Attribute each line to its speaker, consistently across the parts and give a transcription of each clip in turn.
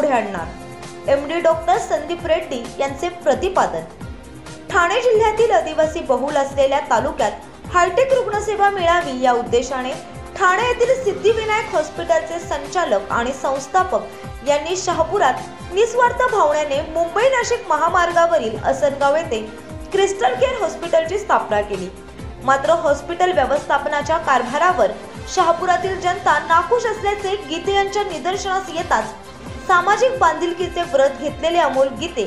Speaker 1: पुढे आणणार, MD doctor Sandeep Reddy यांचे प्रतिपादन। ठाणे जिल्ह्यातील आदिवासी बहुल असलेल्या तालुक्यात हायटेक रुग्णसेवा मिळावी या उद्देशाने ठाणे येथील सिद्धिविनायक हॉस्पिटलचे संचालक आणि संस्थापक यांनी शहापुरात निस्वार्थ भावनेने मुंबई नाशिक महामार्गावरील असनगाव येथे क्रिस्टल केअर हॉस्पिटलची स्थापना केली। मात्र हॉस्पिटल व्यवस्थापनाच्या कारभारावर शहापुरातील जनता नाखुश असल्याचे गीते यांच्या निदर्शनास येताच सामाजिक बांधिलकीचे व्रत घेतलेले अमोल गीते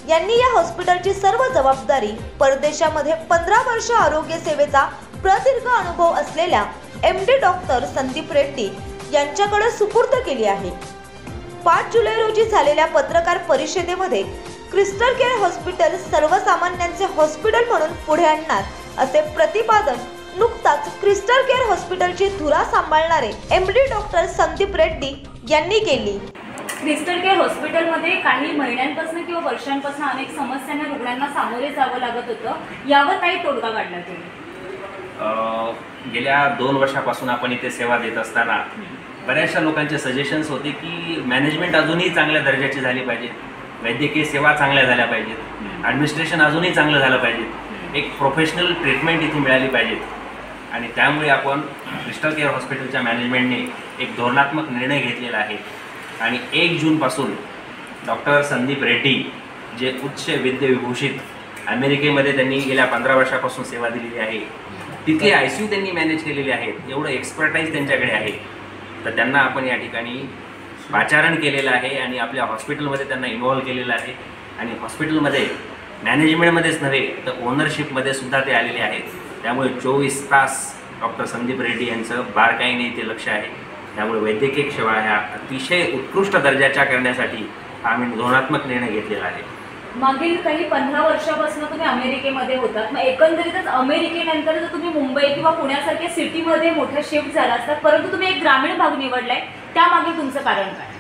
Speaker 1: यांनी या हॉस्पिटलची सर्व जबाबदारी परदेशामध्ये 15 वर्ष आरोग्य सेवेचा प्रदीर्घ अनुभव असलेल्या MD डॉक्टर संदीप रेड्डी यांच्याकडे सुपूर्द केली आहे। 5 जुलै रोजी झालेल्या पत्रकार परिषदेमध्ये क्रिस्टल केअर हॉस्पिटल सर्वसामान्यांचे हॉस्पिटल म्हणून पुढे आणणार असे प्रतिपादन नुकताच क्रिस्टल केअर हॉस्पिटलची धुरा सांभाळणारे MD डॉक्टर संदीप रेड्डी यांनी केली।
Speaker 2: क्रिस्टल केअर हॉस्पिटलमध्ये काही महिन्यांपासून किंवा वर्षांपासून अनेक समस्यांना रुग्णांना सामोरे जावं लागत होतं, यावर काही तोडगा काढला तुम्ही?
Speaker 3: गेल्या 2 वर्षापासून आपण इथे सेवा देत असताना बऱ्याचशा लोकांचे सजेशन्स होते की मॅनेजमेंट अजूनही चांगल्या दर्जाची झाली पाहिजे, वैद्यकीय सेवा चांगल्या झाल्या पाहिजेत, ॲडमिनिस्ट्रेशन अजूनही चांगलं झालं पाहिजे, एक प्रोफेशनल ट्रीटमेंट इथे मिळाली पाहिजे। आणि त्यामुळे आपण क्रिस्टल केअर हॉस्पिटलच्या मॅनेजमेंटने एक धोरणात्मक निर्णय घेतलेला आहे आणि 1 जूनपासून डॉक्टर संदीप रेड्डी जे उच्च विद्याविभूषित अमेरिकेमध्ये त्यांनी गेल्या 15 वर्षापासून सेवा दिलेली आहे, तिथे ICU त्यांनी मॅनेज केलेले आहेत, एवढं एक्सपर्टाईज त्यांच्याकडे आहे, तर त्यांना आपण या ठिकाणी पाचारण केलेलं आहे आणि आपल्या हॉस्पिटलमध्ये त्यांना इन्व्हॉल्व केलेलं आहे। आणि हॉस्पिटलमध्ये मॅनेजमेंटमध्येच नव्हे तर ओनरशिपमध्ये सुद्धा ते आलेले आहेत। त्यामुळे 24 तास डॉक्टर संदीप रेड्डी यांचं बारकाईने इथे लक्ष आहे। त्यामुळे वैद्यकीय सेवा ह्या अतिशय उत्कृष्ट दर्जाच्या करण्यासाठी आम्ही धोरणात्मक निर्णय घेतलेला आहे।
Speaker 2: मागील काही 15 वर्षापासून तुम्ही अमेरिकेमध्ये होतात, मग एकंदरीतच अमेरिकेनंतर जर तुम्ही मुंबई किंवा पुण्यासारख्या सिटीमध्ये मोठ्या शिफ्ट झाला असतात, परंतु तुम्ही एक ग्रामीण भाग निवडलाय, त्यामागे तुमचं कारण काय?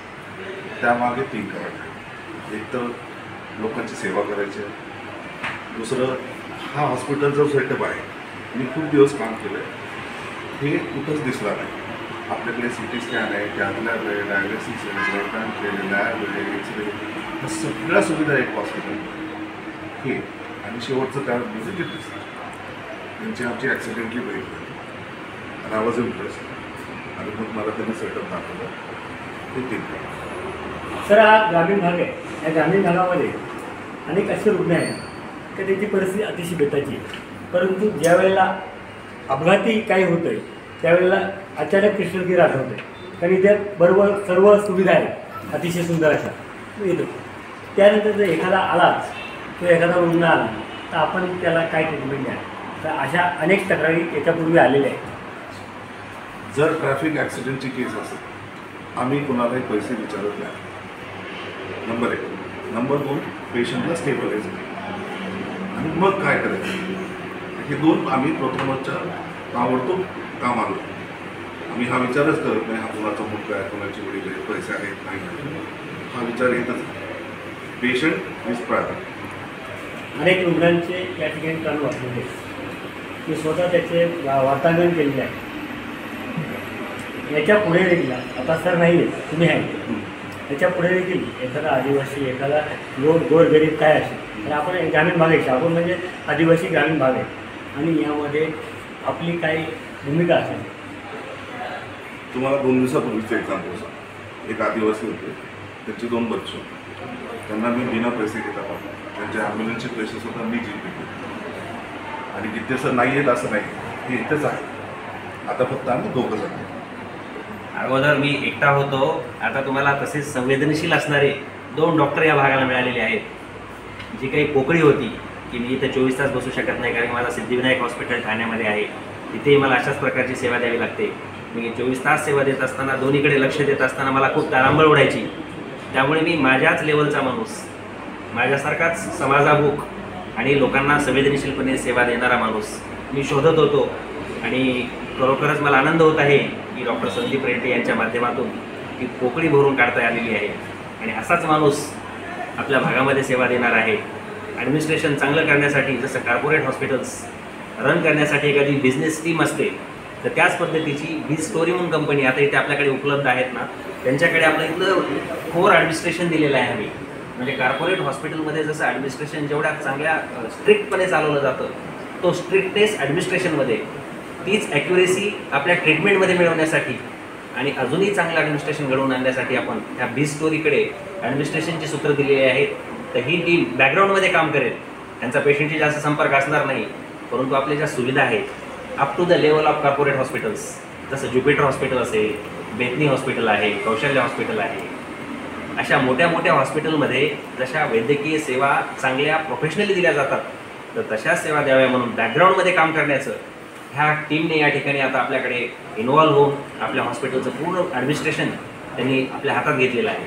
Speaker 4: त्यामागे 3 कारण आहेत। एक तर लोकांची सेवा करायची आहे, दुसरं हा हॉस्पिटल जो सेटअप आहे मी खूप दिवस काम केलं आहे, हे कुठंच दिसला नाही। आपल्याकडे CT स्कॅन आहे, कॅथलॅब आहे, डायलिसिस आहे, ब्लड बँक आहे, लॅब आहे, एक्सरे, ह्या सगळ्या सुविधा एक हॉस्पिटल हे। आणि शेवटचं कारण म्हणजे GTC त्यांची आमची ॲक्सिडेंटली भेट झाली आणि आय वॉज इम्प्रेस्ड आणि मग मला त्यांनी सेटअप दाखवलं। ते 3 कारण।
Speaker 5: सर, हा ग्रामीण भाग आहे, या ग्रामीण भागामध्ये अनेक असे रुग्ण आहेत की त्याची परिस्थिती अतिशय बेताची आहे, परंतु ज्या वेळेला अपघाती काही होतं आहे त्यावेळेला अचानक क्रिस्टल केअर आठवतं आहे, कारण इथे बरोबर सर्व सुविधा आहेत अतिशय सुंदर अशा येतो। त्यानंतर जर एखादा आलाच तो एखादा रुग्ण आला तर आपण त्याला काय ट्रीटमेंट द्या, तर अशा अनेक तक्रारी याच्यापूर्वी आलेल्या आहेत।
Speaker 4: जर ट्रॅफिक ॲक्सिडेंटची केस असेल आम्ही कोणालाही पैसे विचारत नाही, नंबर 1। नंबर 2, पेशंटला स्टेबलाइज आणि मग काय करायचं हे 2 आम्ही प्रथमच्या ताबडतोब काम आलो। आम्ही हा विचारच करत नाही हा कोणाचा मुलगा आहे, कोणाची वडील आहे, पैसे आहेत नाही, हा विचार येतच पेशंट इज प्रायोरिटी।
Speaker 5: अनेक रुग्णांचे या ठिकाणी चालू असलेले मी स्वतः त्याचे वार्तांकन केलेले आहे। याच्या पुढे देखील आता सर नाही आहे, तुम्ही आहे, याच्या पुढे देखील एखादा आदिवासी एखादा गोरगरीब काय असेल तर आपण ग्रामीण भाग आहे, आपण म्हणजे आदिवासी ग्रामीण भाग आहे आणि यामध्ये आपली काही भूमिका असेल।
Speaker 4: तुम्हाला 2 दिवसापूर्वीचं एक्झाम्पल सांग, एक आदिवासी होते, त्याची 2 बच्चे, त्यांना मी बिना पैसे घेता पाहतो, त्यांच्या ॲम्ब्युलन्सचे पैसे सुद्धा मी जीपे केले आणि किती सर नाही येत असं नाही, हे इथेच आहे। आता फक्त आम्ही 2 जण।
Speaker 3: अगोदर मी एकटा होतो, आता तुम्हाला तसेच संवेदनशील असणारे 2 डॉक्टर या भागाला मिळालेले आहेत। जी काही पोकळी होती की मी इथे 24 तास बसू शकत नाही कारण माझा सिद्धिविनायक हॉस्पिटल ठाण्यामध्ये आहे, तिथेही मला अशाच प्रकारची सेवा द्यावी लागते। मी 24 तास सेवा देत असताना दोन्हीकडे लक्ष देत असताना मला खूप तारांबळ उडायची। त्यामुळे मी माझ्याच लेवलचा माणूस, माझ्यासारखाच समाजाभिमुख आणि लोकांना संवेदनशीलपणे सेवा देणारा माणूस मी शोधत होतो आणि खरोखरच मला आनंद होत आहे की डॉक्टर संदीप रेड्डी यांच्या माध्यमातून ती पोकळी भरून काढता आलेली आहे आणि असाच माणूस आपल्या भागामध्ये सेवा देणार आहे। ॲडमिनिस्ट्रेशन चांगलं करण्यासाठी, जसं कॉर्पोरेट हॉस्पिटल्स रन करण्यासाठी एखादी बिझनेस टीम असते तर त्याच पद्धतीची बी स्टोरी म्हणून कंपनी आता इथे आपल्याकडे उपलब्ध आहेत ना, त्यांच्याकडे आपलं इथलं कोर ॲडमिनिस्ट्रेशन दिलेलं आहे आम्ही. म्हणजे कॉर्पोरेट हॉस्पिटलमध्ये जसं ॲडमिनिस्ट्रेशन जेवढ्या चांगल्या स्ट्रिक्टपणे चालवलं जातं, तो स्ट्रिक्टनेस ॲडमिनिस्ट्रेशनमध्ये तीच ॲक्युरेसी आपल्या ट्रीटमेंटमध्ये मिळवण्यासाठी आणि अजूनही चांगलं ॲडमिनिस्ट्रेशन घडवून आणण्यासाठी आपण ह्या बी स्टोरीकडे ॲडमिनिस्ट्रेशनची सूत्र दिलेली आहेत. तर ही टीम बॅकग्राऊंडमध्ये काम करेल, त्यांचा पेशंटशी जास्त संपर्क असणार नाही, परंतु आपल्या ज्या सुविधा आहेत up to the level of corporate hospitals, जसं ज्युपिटर हॉस्पिटल असेल, बेतनी हॉस्पिटल आहे, कौशल्य हॉस्पिटल आहे, अशा मोठ्या मोठ्या हॉस्पिटलमध्ये जशा वैद्यकीय सेवा चांगल्या प्रोफेशनली दिल्या जातात, तर तशाच सेवा द्याव्या म्हणून बॅकग्राऊंडमध्ये काम करण्याचं ह्या टीमने या ठिकाणी आता आपल्याकडे इन्व्हॉल्व्ह होऊन आपल्या हॉस्पिटलचं पूर्ण ॲडमिनिस्ट्रेशन त्यांनी आपल्या हातात घेतलेलं आहे.